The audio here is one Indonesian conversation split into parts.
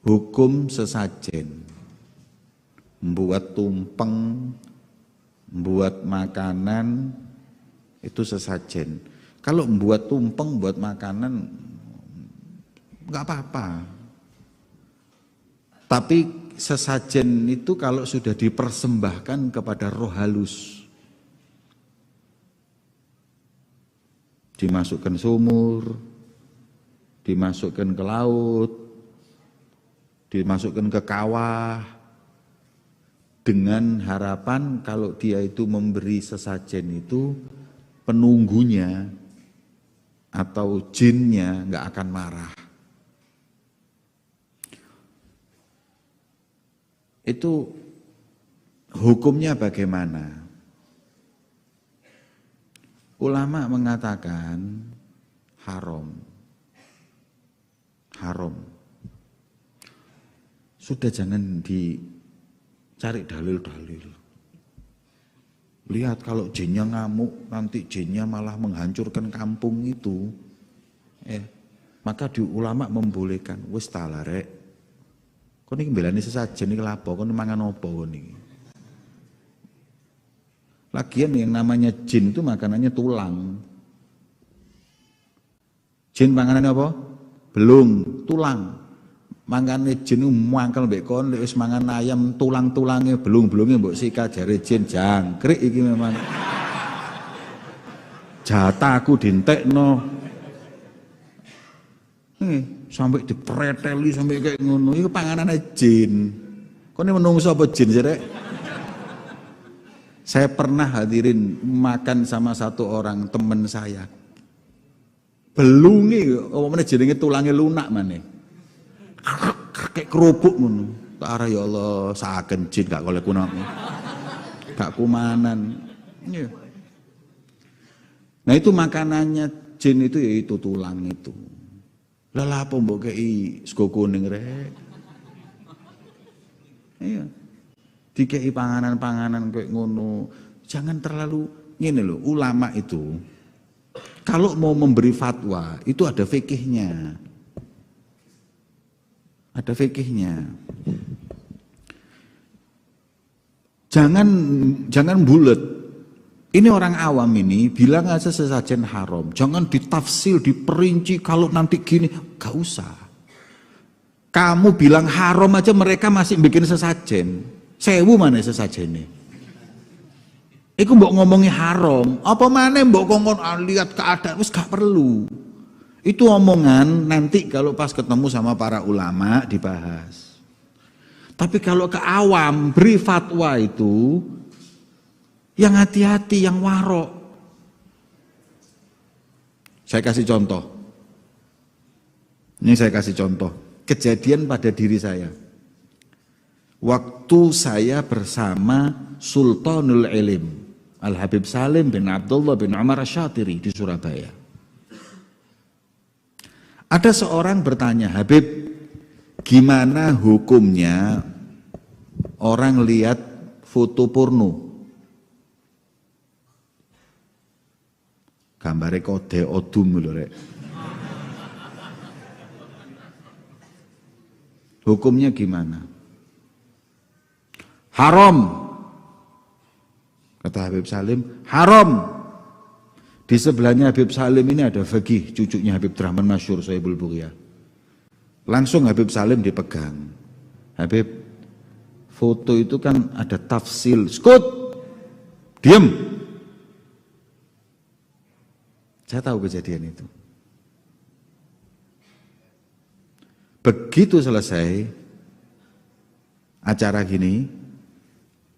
hukum sesajen. Membuat tumpeng, membuat makanan, itu sesajen. Kalau membuat tumpeng, buat makanan, nggak apa-apa. Tapi sesajen itu kalau sudah dipersembahkan kepada roh halus, dimasukkan sumur, dimasukkan ke laut, dimasukkan ke kawah, dengan harapan kalau dia itu memberi sesajen itu, penunggunya atau jinnya nggak akan marah. Itu hukumnya bagaimana? Ulama mengatakan haram. Haram. Sudah jangan dicari dalil-dalil. Lihat kalau jinnya ngamuk, nanti jinnya malah menghancurkan kampung itu. Maka di ulama membolehkan, wis talarek. Kau ini belani sesajen ini lapo, kau ini mangan opo ini. Lagian yang namanya jin itu makanannya tulang. Jin makanannya apa? Belum, tulang. Mangkane jin mangkel mbek kon wis mangan ayam tulang-tulange belung-belunge mbok sikat jare jin jangkrik iki memang. Jatahku dientekno. Sampai dipreteli sampai kayak ngono iku panganane jin. Kone menungso apa jin sirek? Saya pernah hadirin makan sama satu orang teman saya. Belunge apa meneh jenenge tulange lunak maneh. Kayak kerupuk ngono. Tak arah ya Allah, saken jin gak golek kunaku. Gak kumanan. Ya. Nah itu makanannya jin itu yaitu tulang itu. Lah lha apa mbok kei sego kuning rek? Iya. Dikei panganan-panganan kayak ngono. Jangan terlalu ngene lho, ulama itu kalau mau memberi fatwa itu ada fikihnya. Ada fikihnya. Jangan bulet. Ini orang awam ini bilang aja sesajen haram. Jangan ditafsir, diperinci kalau nanti gini. Gak usah. Kamu bilang haram aja mereka masih bikin sesajen. Sewu mana sesajennya? Iku mbok ngomongi haram. Apa mana mbok ngomong lihat keadaan wis gak perlu. Itu omongan nanti kalau pas ketemu sama para ulama dibahas. Tapi kalau ke awam beri fatwa itu yang hati-hati, yang warok. Saya kasih contoh. Ini saya kasih contoh. Kejadian pada diri saya. Waktu saya bersama Sultanul Ilim Al-Habib Salim bin Abdullah bin Umar Asy-Syatiri di Surabaya. Ada seorang bertanya, Habib, gimana hukumnya orang lihat foto porno? Gambare kode odum lho rek. Hukumnya gimana? Haram. Kata Habib Salim, haram. Di sebelahnya Habib Salim ini ada Faqih, cucunya Habib Rahman Masyhur Sohibul Bughiyah. Langsung Habib Salim dipegang. Habib, foto itu kan ada tafsil. Skut, diam. Saya tahu kejadian itu. Begitu selesai acara gini,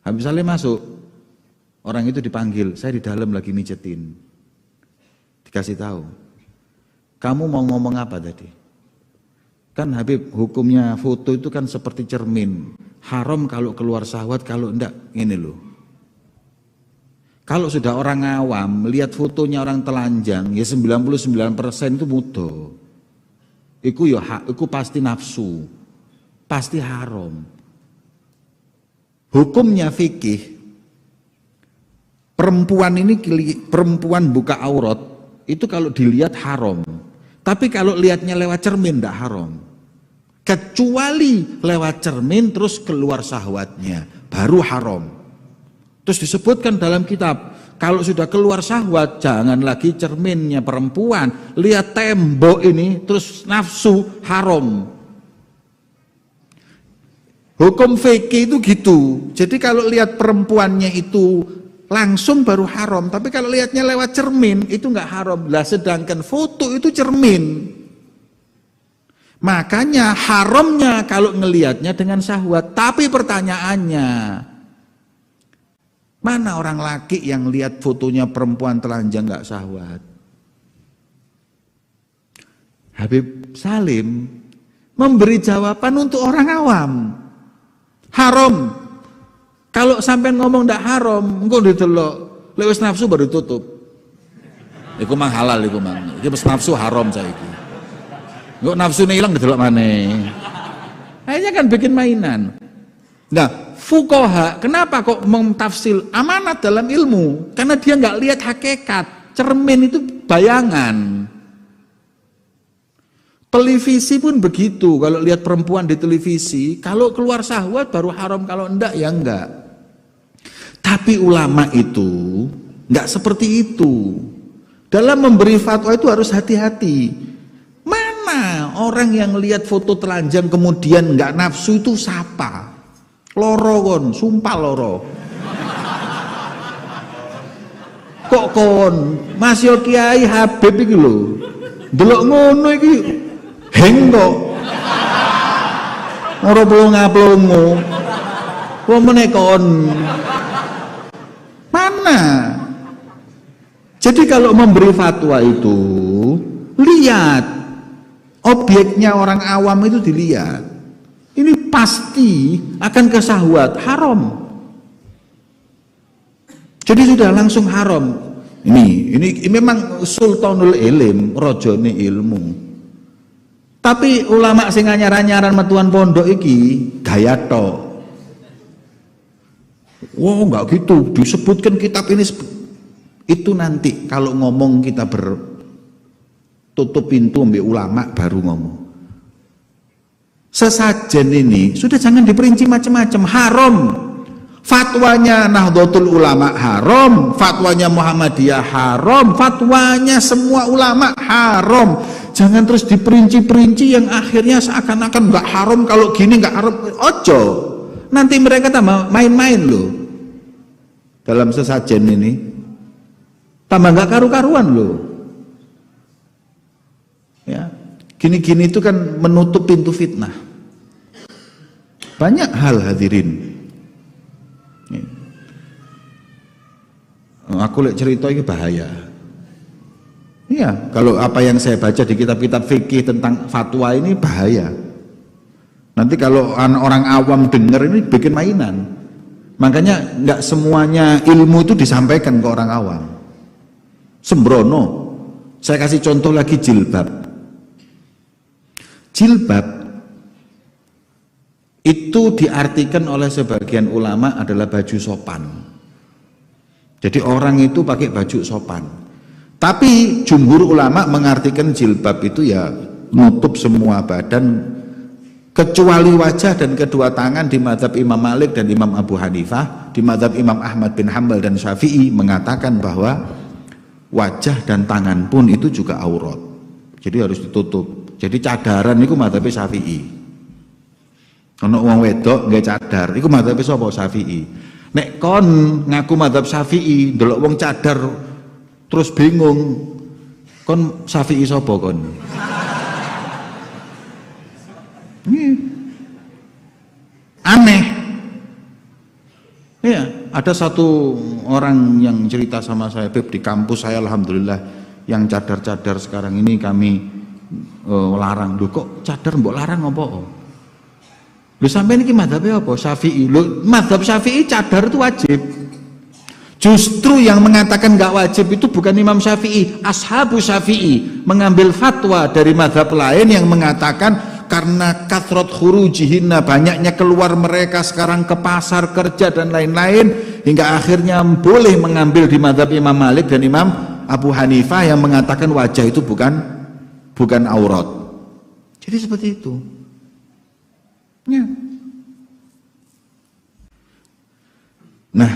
Habib Salim masuk. Orang itu dipanggil, saya di dalam lagi mijetin. Dikasih tahu, kamu mau ngomong apa tadi? Kan Habib hukumnya foto itu kan seperti cermin. Haram kalau keluar syahwat, kalau enggak ini loh. Kalau sudah orang awam melihat fotonya orang telanjang, ya 99% itu mudah. Iku pasti nafsu, pasti haram. Hukumnya fikih, perempuan buka aurat itu kalau dilihat haram. Tapi kalau lihatnya lewat cermin tidak haram. kecuali lewat cermin terus keluar syahwatnya, baru haram. Terus disebutkan dalam kitab, kalau sudah keluar syahwat, jangan lagi cerminnya perempuan, lihat tembok ini terus nafsu, haram. Hukum fikih itu gitu. Jadi kalau lihat perempuannya itu langsung baru haram, tapi kalau lihatnya lewat cermin itu nggak haram. Lah sedangkan foto itu cermin. Makanya haramnya kalau ngelihatnya dengan syahwat. Tapi pertanyaannya, mana orang laki yang lihat fotonya perempuan telanjang nggak syahwat? Habib Salim memberi jawaban untuk orang awam. Haram. Kalau sampai ngomong ndak haram, engko didelok lewat nafsu baru tutup. Iku mang halal iku mang. Iki nafsu haram saiki. Engko nafsune ilang didelok maneh. Akhirnya kan bikin mainan. Nah, fuqaha kenapa kok mentafsir amanat dalam ilmu? Karena dia nggak lihat hakikat. Cermin itu bayangan. Televisi pun begitu, kalau lihat perempuan di televisi, kalau keluar syahwat baru haram, kalau enggak ya enggak. Tapi ulama itu enggak seperti itu. Dalam memberi fatwa itu harus hati-hati. Mana orang yang lihat foto telanjang kemudian enggak nafsu itu siapa? Loro kon, sumpah loro. Kok kon, Mas yo Kiai Habib iki lho. Delok ngono iki heng kok. Ora plonga-plongo. Wong menekon. Mana? Jadi kalau memberi fatwa itu lihat objeknya, orang awam itu dilihat. Ini pasti akan kesahwat, haram. Jadi sudah langsung haram. Ini memang sultanul ilm, rajane ilmu. Tapi ulama sing nyaran-nyaran metuan pondok iki gaya tok. Wah, enggak gitu, disebutkan kitab ini itu nanti kalau ngomong kita bertutup pintu ambil ulama baru ngomong. Sesajen ini sudah jangan diperinci macam-macam, haram. Fatwanya Nahdlatul Ulama haram, fatwanya Muhammadiyah haram, fatwanya semua ulama haram. Jangan terus diperinci-perinci yang akhirnya seakan-akan nggak haram, kalau gini nggak haram. Ojo, nanti mereka tambah main-main loh dalam sesajen ini, tambah nggak karu-karuan loh. Ya, gini-gini itu kan menutup pintu fitnah. Banyak hal hadirin. Aku lihat cerita ini bahaya. Iya, kalau apa yang saya baca di kitab-kitab fikih tentang fatwa ini bahaya. Nanti kalau orang awam dengar ini bikin mainan. Makanya nggak semuanya ilmu itu disampaikan ke orang awam. Sembrono. Saya kasih contoh lagi jilbab. Jilbab itu diartikan oleh sebagian ulama adalah baju sopan. Jadi orang itu pakai baju sopan. Tapi jumhur ulama mengartikan jilbab itu ya nutup semua badan kecuali wajah dan kedua tangan. Di mazhab Imam Malik dan Imam Abu Hanifah, di mazhab Imam Ahmad bin Hambal dan Syafi'i mengatakan bahwa wajah dan tangan pun itu juga aurat. Jadi harus ditutup. Jadi cadaran itu mazhab Syafi'i. Ono wong wedok nggak cadar, itu mazhab sapa? Syafi'i. Nek kon ngaku mazhab Syafi'i, ndelok wong cadar terus bingung, kon Syafi'i sapa kon? Aneh. Ya, ada satu orang yang cerita sama saya, Beb, di kampus saya alhamdulillah yang cadar-cadar sekarang ini kami larang. Loh kok cadar mbok larang apa? Lu sampai ini mazhabnya apa? Syafi'i. Lu mazhab Syafi'i cadar itu wajib. Justru yang mengatakan nggak wajib itu bukan Imam Syafi'i, ashabu Syafi'i mengambil fatwa dari mazhab lain yang mengatakan karena kathrat khurujihinna, banyaknya keluar mereka sekarang ke pasar kerja dan lain-lain, hingga akhirnya boleh mengambil di mazhab Imam Malik dan Imam Abu Hanifah yang mengatakan wajah itu bukan aurat. Jadi seperti itu. Nah,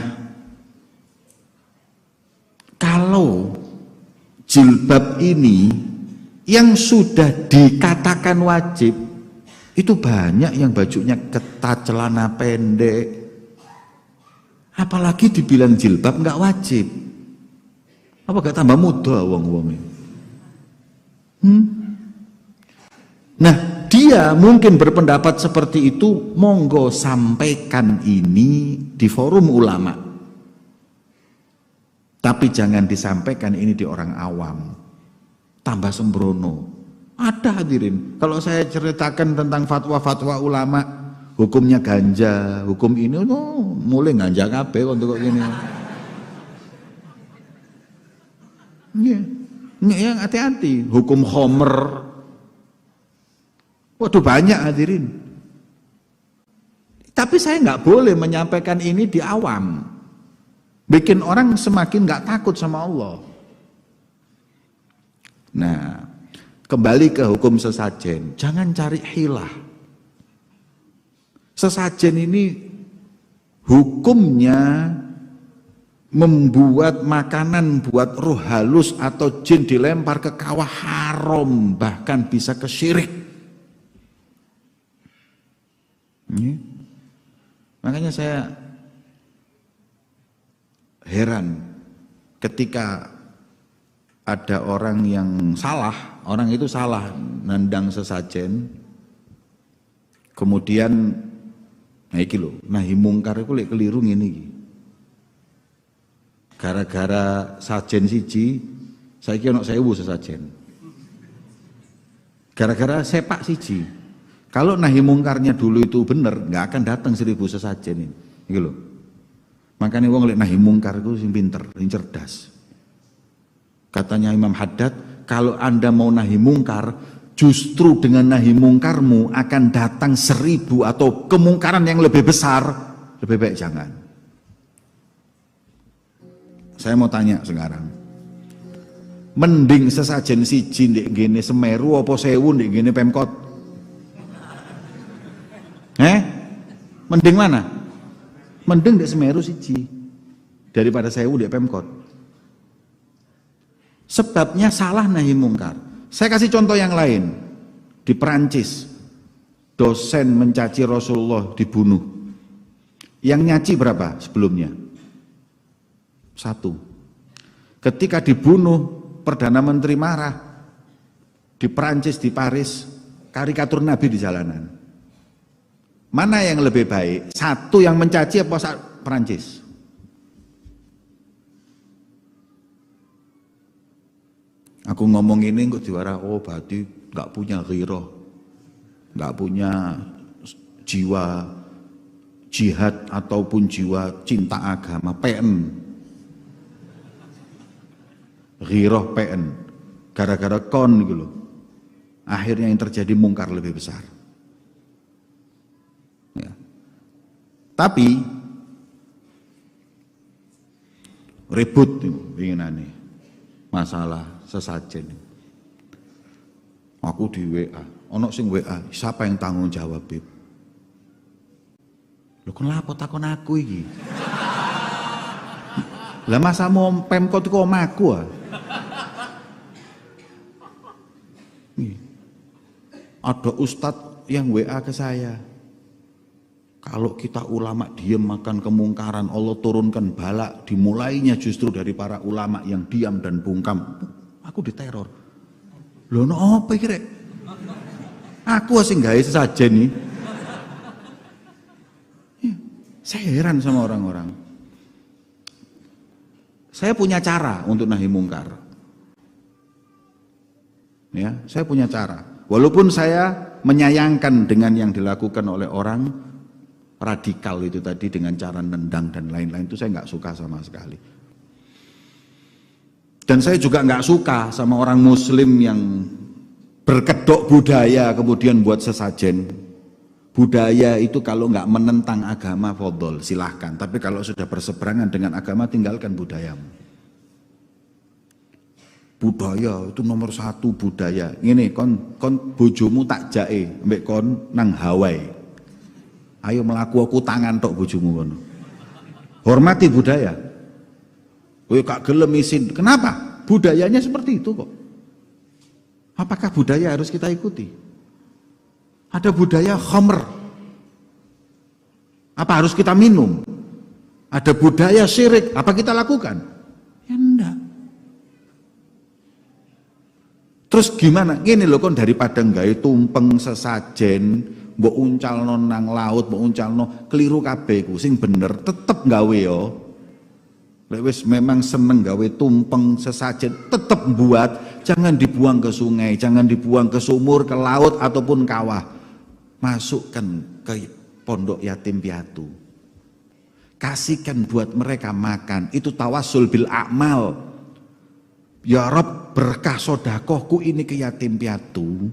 kalau jilbab ini yang sudah dikatakan wajib, itu banyak yang bajunya ketat, celana pendek. Apalagi dibilang jilbab nggak wajib. Apa gak tambah mudah wong-wong ini? Nah, dia mungkin berpendapat seperti itu, monggo sampaikan ini di forum ulama. Tapi jangan disampaikan ini di orang awam. Tambah sembrono. Ada hadirin. Kalau saya ceritakan tentang fatwa-fatwa ulama, hukumnya ganja, hukum ini, mulai ganja kabeh untuk gini. Yang hati-hati. Hukum khomer. Waduh banyak hadirin. Tapi saya nggak boleh menyampaikan ini di awam. Bikin orang semakin nggak takut sama Allah. Nah, kembali ke hukum sesajen. Jangan cari hilah. Sesajen ini hukumnya membuat makanan buat roh halus atau jin dilempar ke kawah haram, bahkan bisa ke syirik. Makanya saya heran ketika ada orang yang salah, orang itu salah nandang sesajen, kemudian nah iki lho, nahi mungkar iku lek keliru ngene iki. Gara-gara sajen siji, saiki ono 1000 sesajen. Gara-gara sepak siji. Kalau nahi mungkarnya dulu itu benar, nggak akan datang 1000 sesajen ini. Gitu loh. Makanya wong lek nahi mungkar itu sing pinter, sing cerdas. Katanya Imam Haddad, kalau Anda mau nahi mungkar, justru dengan nahi mungkarmu akan datang 1000 atau kemungkaran yang lebih besar, lebih baik jangan. Saya mau tanya sekarang. Mending sesajen siji ndek ngene Semeru apa 1000 ndek ngene Pemkot? Mending mana? Mending di Semeru siji daripada 1000 di Pemkot. Sebabnya salah nahi mungkar. Saya kasih contoh yang lain. Di Perancis, dosen mencaci Rasulullah dibunuh. Yang nyaci berapa sebelumnya? 1. Ketika dibunuh, Perdana Menteri marah. Di Perancis, di Paris, karikatur Nabi di jalanan. Mana yang lebih baik? Satu yang mencaci apa Perancis? Aku ngomong ini kok diwara, oh berarti nggak punya ghirah, nggak punya jiwa jihad ataupun jiwa cinta agama, PN. Ghirah PN. Gara-gara kon gitu loh. Akhirnya yang terjadi mungkar lebih besar. Ya. Tapi ribut inginane masalah sesajen. Aku di WA, ono sing WA, siapa yang tanggung jawab, Bib? Lho kenapa takon aku iki? Lah masa mau Pemkot iku omahku ah. Ada ustadz yang WA ke saya. Kalau kita ulama diam makan kemungkaran, Allah turunkan bala, dimulainya justru dari para ulama yang diam dan bungkam. Aku diteror. Loh no apa kira? Aku asing gawe sesajen nih. Saya heran sama orang-orang. Saya punya cara untuk nahi mungkar. Ya, saya punya cara. Walaupun saya menyayangkan dengan yang dilakukan oleh orang radikal itu tadi dengan cara nendang dan lain-lain, itu saya nggak suka sama sekali. Dan saya juga nggak suka sama orang Muslim yang berkedok budaya kemudian buat sesajen. Budaya itu kalau nggak menentang agama fadhol silahkan, tapi kalau sudah berseberangan dengan agama tinggalkan budayamu. Budaya itu nomor 1 budaya. Ini kon bojomu tak jae, mbek kon nang Hawaii. Ayo melaku aku tangan tok bojomu kono. Hormati budaya. Kowe gak gelem isin. Kenapa? Budayanya seperti itu kok. Apakah budaya harus kita ikuti? Ada budaya khamr. Apa harus kita minum? Ada budaya syirik. Apa kita lakukan? Ya enggak. Terus gimana? Gini loh, kon daripada nggawe tumpeng sesajen, mbok uncalno nang laut, mbok uncalno keliru kabeh ku. Sing bener tetep gawe yo. Lek wis memang seneng gawe tumpeng sesajen, tetep buat, jangan dibuang ke sungai, jangan dibuang ke sumur, ke laut ataupun kawah. Masukkan ke pondok yatim piatu. Kasihkan buat mereka makan. Itu tawasul bil a'mal. Ya Rob, berkah sodakohku ini ke yatim piatu.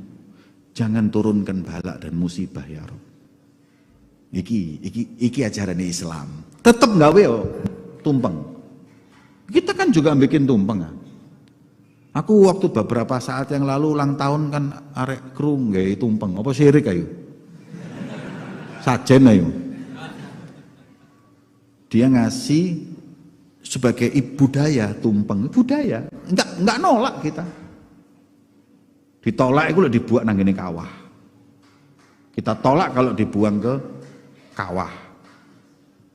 Jangan turunkan balak dan musibah ya Rob. Iki ajaran Islam. Tetep gawe yo tumpeng. Kita kan juga bikin tumpeng. Aku waktu beberapa saat yang lalu ulang tahun kan arek kru gawe tumpeng. Apa syirik ayo? Sajen ayo. Dia ngasih sebagai budaya tumpeng, budaya. Enggak nolak kita. Ditolak itu dibuat nang ngene kawah. Kita tolak kalau dibuang ke kawah,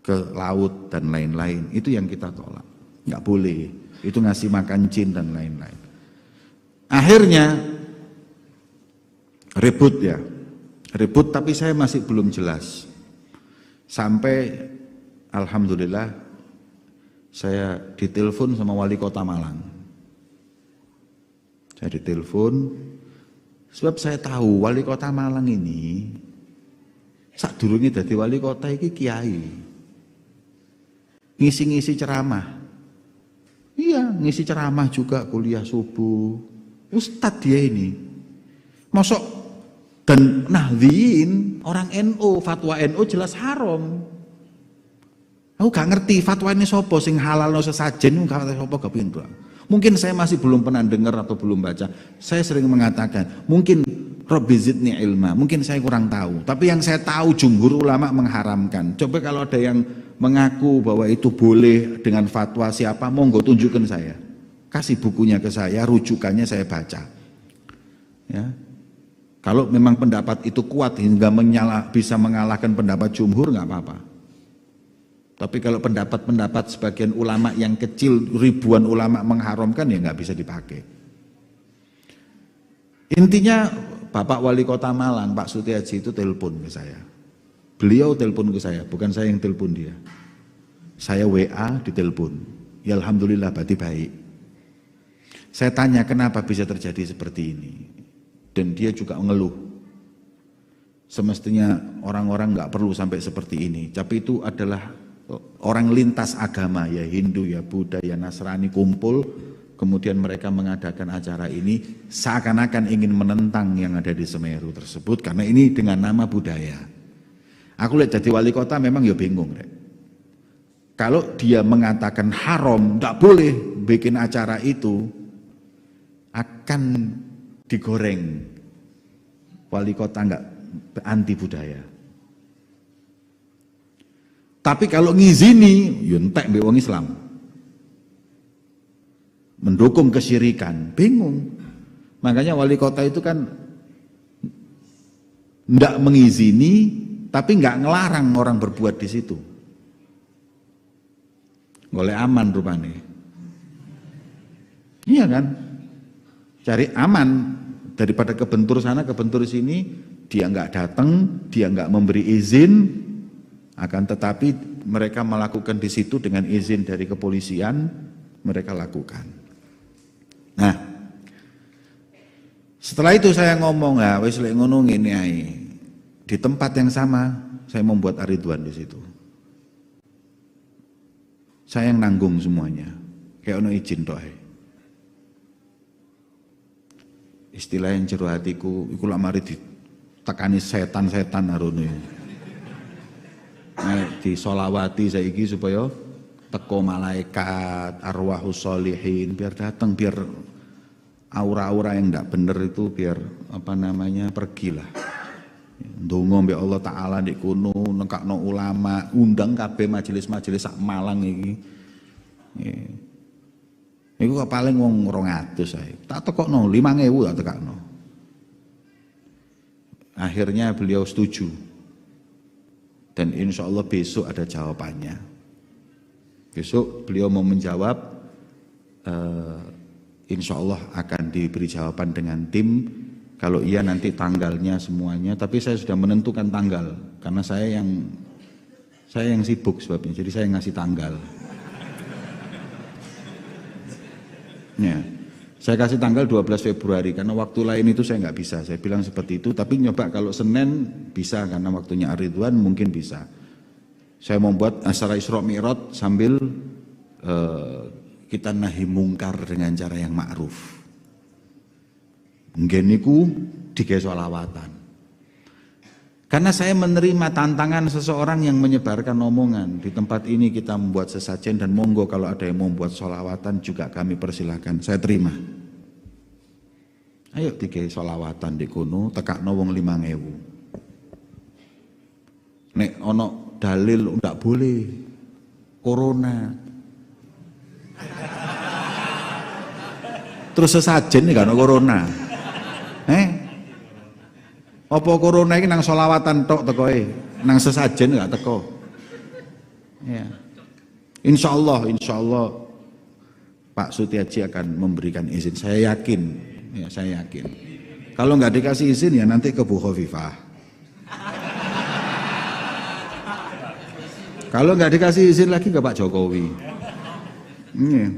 ke laut dan lain-lain. Itu yang kita tolak. Enggak boleh. Itu ngasih makan jin dan lain-lain. Akhirnya ribut ya. Ribut tapi saya masih belum jelas. Sampai alhamdulillah saya ditelepon sama wali kota Malang. Saya ditelepon sebab saya tahu wali kota Malang ini sadurunge dadi wali kota iki kiai. Ngisi-ngisi ceramah. Iya, ngisi ceramah juga, kuliah subuh. Ustadz dia ini. Mosok dan Nahdliyin orang NU, fatwa NU jelas haram. Aku gak ngerti fatwa ini sopo sing halal no sesajen, gak ngerti sopo gak pintu. Mungkin saya masih belum pernah dengar atau belum baca. Saya sering mengatakan, mungkin Rabbi zidni ilma, mungkin saya kurang tahu. Tapi yang saya tahu jumhur ulama mengharamkan. Coba kalau ada yang mengaku bahwa itu boleh dengan fatwa siapa, monggo tunjukkan saya. Kasih bukunya ke saya, rujukannya saya baca. Ya. Kalau memang pendapat itu kuat hingga bisa mengalahkan pendapat jumhur, nggak apa-apa. Tapi kalau pendapat-pendapat sebagian ulama yang kecil, ribuan ulama mengharamkan, ya nggak bisa dipakai. Intinya Bapak Wali Kota Malang, Pak Sutiaji itu telepon ke saya. Beliau telepon ke saya, bukan saya yang telepon dia. Saya WA ditelepon. Ya alhamdulillah berarti baik. Saya tanya kenapa bisa terjadi seperti ini. Dan dia juga mengeluh. Semestinya orang-orang nggak perlu sampai seperti ini. Tapi itu adalah orang lintas agama, ya Hindu, ya Buddha, ya Nasrani kumpul. Kemudian mereka mengadakan acara ini seakan-akan ingin menentang yang ada di Semeru tersebut. Karena ini dengan nama budaya. Aku lihat jadi wali kota memang ya bingung. Kalau dia mengatakan haram, tidak boleh bikin acara itu, akan digoreng. Wali kota enggak anti budaya. Tapi kalau ngizini, yuntek mbek wong Islam. Mendukung kesyirikan, bingung. Makanya wali kota itu kan enggak mengizini, tapi enggak ngelarang orang berbuat di situ. Golek aman rupanya. Iya kan? Cari aman daripada kebentur sana kebentur sini, dia enggak datang, dia enggak memberi izin, akan tetapi mereka melakukan di situ dengan izin dari kepolisian, mereka lakukan. Nah, setelah itu saya ngomong, ya wis lek ngono ngene ae. Di tempat yang sama saya membuat Ar-Ridwan di situ. Saya yang nanggung semuanya. Kayak ono izin tok ae. Istilah yang jero hatiku iku lak mari ditekani setan-setan harune. Nah, di solawati saiki supaya teko malaikat, arwahus sholihin biar datang, biar aura-aura yang enggak bener itu biar apa namanya pergilah. Ndonga mbek Allah taala ndek kono, nekakno ulama, undang kabeh majelis-majelis sak Malang iki. Iku kok paling wong 200 ae. Tak tekokno 5.000 tak tekakno. Akhirnya beliau setuju. Dan insya Allah besok ada jawabannya. Besok beliau mau menjawab, insya Allah akan diberi jawaban dengan tim. Kalau iya nanti tanggalnya semuanya. Tapi saya sudah menentukan tanggal karena saya yang sibuk sebabnya. Jadi saya ngasih tanggal. Ya, saya kasih tanggal 12 Februari karena waktu lain itu saya nggak bisa. Saya bilang seperti itu, tapi nyoba kalau Senin bisa karena waktunya Ar-Ridwan mungkin bisa. Saya membuat acara Isra Mi'raj sambil kita nahi mungkar dengan cara yang ma'ruf. Nggih niku digawe sholawatan. Karena saya menerima tantangan seseorang yang menyebarkan omongan. Di tempat ini kita membuat sesajen dan monggo kalau ada yang mau membuat sholawatan juga kami persilahkan. Saya terima. Ayo digawe sholawatan di kono, tekakno wong 5.000. Nek ono dalil ndak boleh corona. Terus sesajen nih kan corona. Apa corona ini nang sholawatan tok tekoe, nang sesajen nggak teko. Ya. Insya Allah Pak Sutiaji akan memberikan izin. Saya yakin, ya saya yakin. Kalau nggak dikasih izin ya nanti ke Bu Khofifah. Kalau nggak dikasih izin lagi ke Pak Jokowi. Ya.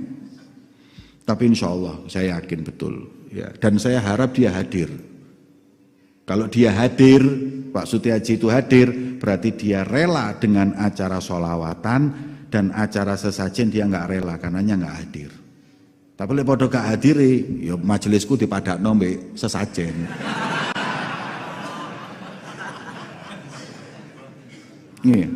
Tapi insya Allah saya yakin betul. Ya. Dan saya harap dia hadir. Kalau dia hadir, Pak Sutiaji itu hadir, berarti dia rela dengan acara sholawatan dan acara sesajen dia nggak rela karenanya nggak hadir. Tapi lek padha gak hadir, ya majelisku dipadakno mbek sesajen. Iya.